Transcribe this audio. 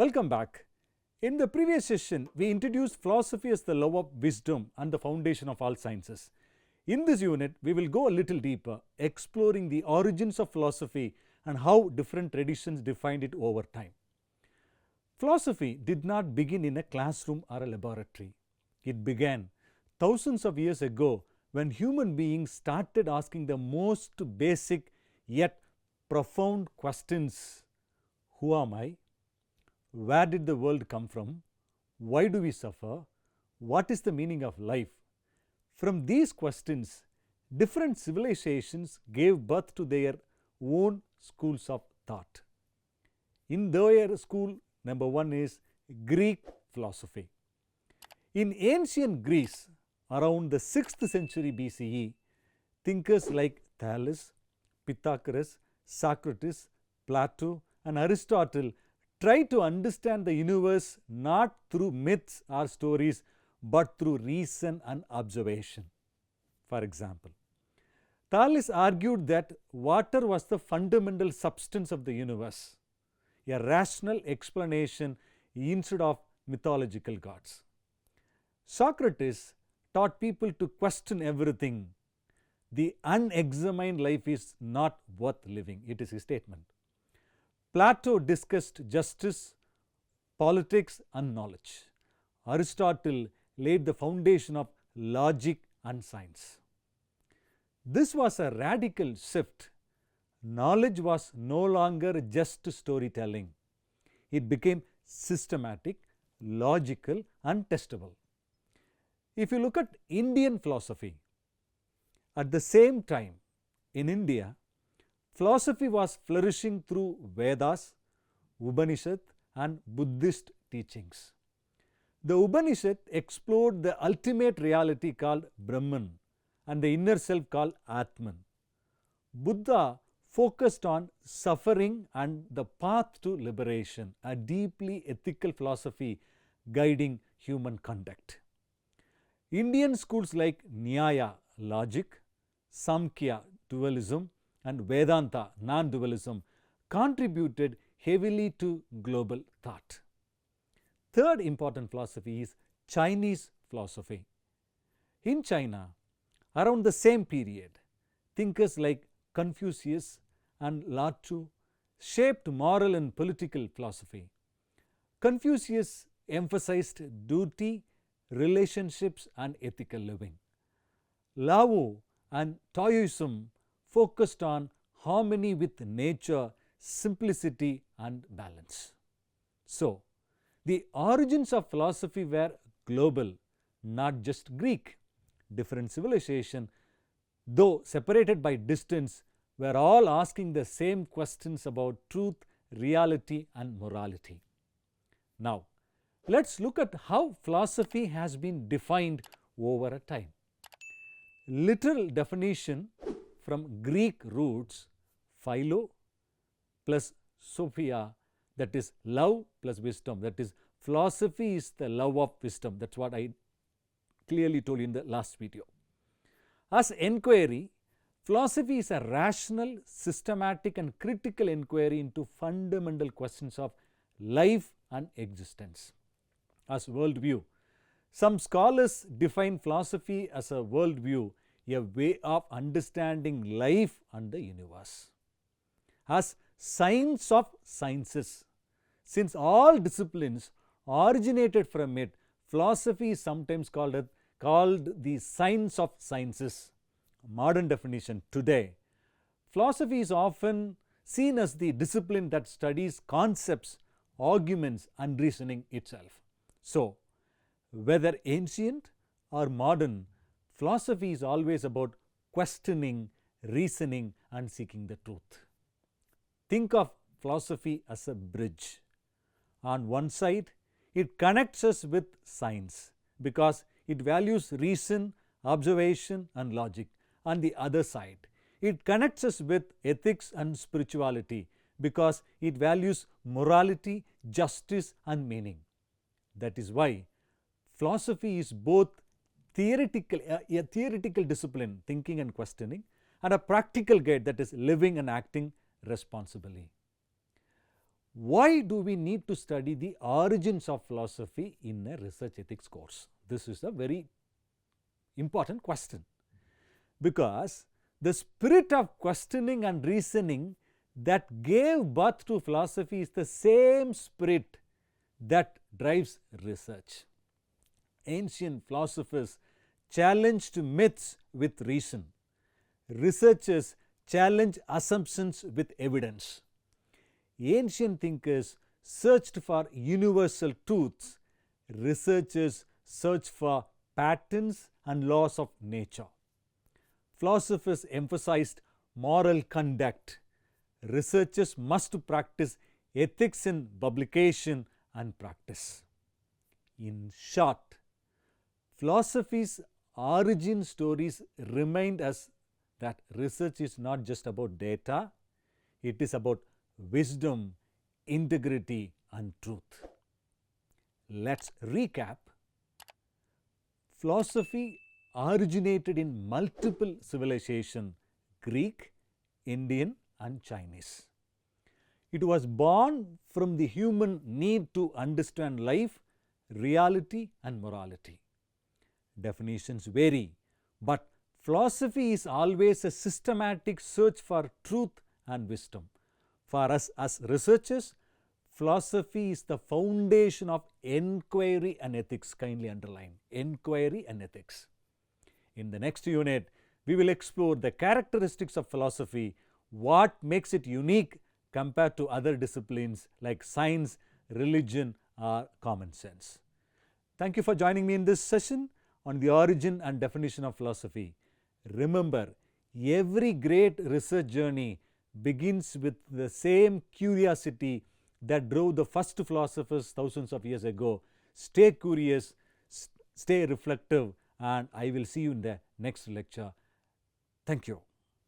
Welcome back. In the previous session, we introduced philosophy as the love of wisdom and the foundation of all sciences. In this unit, we will go a little deeper, exploring the origins of philosophy and how different traditions defined it over time. Philosophy did not begin in a classroom or a laboratory. It began thousands of years ago when human beings started asking the most basic yet profound questions. Who am I? Where did the world come from? Why do we suffer? What is the meaning of life? From these questions, different civilizations gave birth to their own schools of thought. In their school, number one is Greek philosophy. In ancient Greece, around the 6th century BCE, thinkers like Thales, Pythagoras, Socrates, Plato, and Aristotle tried to understand the universe not through myths or stories but through reason and observation. For example, Thales argued that water was the fundamental substance of the universe, a rational explanation instead of mythological gods. Socrates taught people to question everything. The unexamined life is not worth living. It is his statement. Plato discussed justice, politics, and knowledge. Aristotle laid the foundation of logic and science. This was a radical shift. Knowledge was no longer just storytelling. It became systematic, logical, and testable. If you look at Indian philosophy, at the same time in India, philosophy was flourishing through Vedas, Upanishad, and Buddhist teachings. The Upanishad explored the ultimate reality called Brahman and the inner self called Atman. Buddha focused on suffering and the path to liberation, a deeply ethical philosophy guiding human conduct. Indian schools like Nyaya, logic, Samkhya, dualism, and Vedanta, non-dualism, contributed heavily to global thought. Third important philosophy is Chinese philosophy. In China, around the same period, thinkers like Confucius and Lao Tzu shaped moral and political philosophy. Confucius emphasized duty, relationships, and ethical living. Lao and Taoism focused on harmony with nature, simplicity, and balance. So, the origins of philosophy were global, not just Greek. Different civilizations, though separated by distance, were all asking the same questions about truth, reality, and morality. Now, let's look at how philosophy has been defined over a time. Literal definition from Greek roots, philo plus sophia, that is love plus wisdom, that is philosophy is the love of wisdom. That's what I clearly told you in the last video. As inquiry, philosophy is a rational, systematic, and critical inquiry into fundamental questions of life and existence. As worldview, some scholars define philosophy as a worldview, a way of understanding life and the universe. As science of sciences, since all disciplines originated from it, philosophy is sometimes called the science of sciences. Modern definition today, philosophy is often seen as the discipline that studies concepts, arguments, and reasoning itself. So, whether ancient or modern, philosophy is always about questioning, reasoning, and seeking the truth. Think of philosophy as a bridge. On one side, it connects us with science because it values reason, observation, and logic. On the other side, it connects us with ethics and spirituality because it values morality, justice, and meaning. That is why philosophy is both a theoretical discipline, thinking and questioning, and a practical guide, that is living and acting responsibly. Why do we need to study the origins of philosophy in a research ethics course? This is a very important question, because the spirit of questioning and reasoning that gave birth to philosophy is the same spirit that drives research. Ancient philosophers challenged myths with reason. Researchers challenge assumptions with evidence. Ancient thinkers searched for universal truths. Researchers search for patterns and laws of nature. Philosophers emphasized moral conduct. Researchers must practice ethics in publication and practice. In short, philosophy's origin stories remind us that research is not just about data, it is about wisdom, integrity, and truth. Let's recap. Philosophy originated in multiple civilizations: Greek, Indian, and Chinese. It was born from the human need to understand life, reality, and morality. Definitions vary, but philosophy is always a systematic search for truth and wisdom. For us as researchers, philosophy is the foundation of inquiry and ethics. Kindly underline inquiry and ethics. In the next unit, we will explore the characteristics of philosophy, what makes it unique compared to other disciplines like science, religion, or common sense. Thank you for joining me in this session on the origin and definition of philosophy. Remember, every great research journey begins with the same curiosity that drove the first philosophers thousands of years ago. Stay curious, stay reflective, and I will see you in the next lecture. Thank you.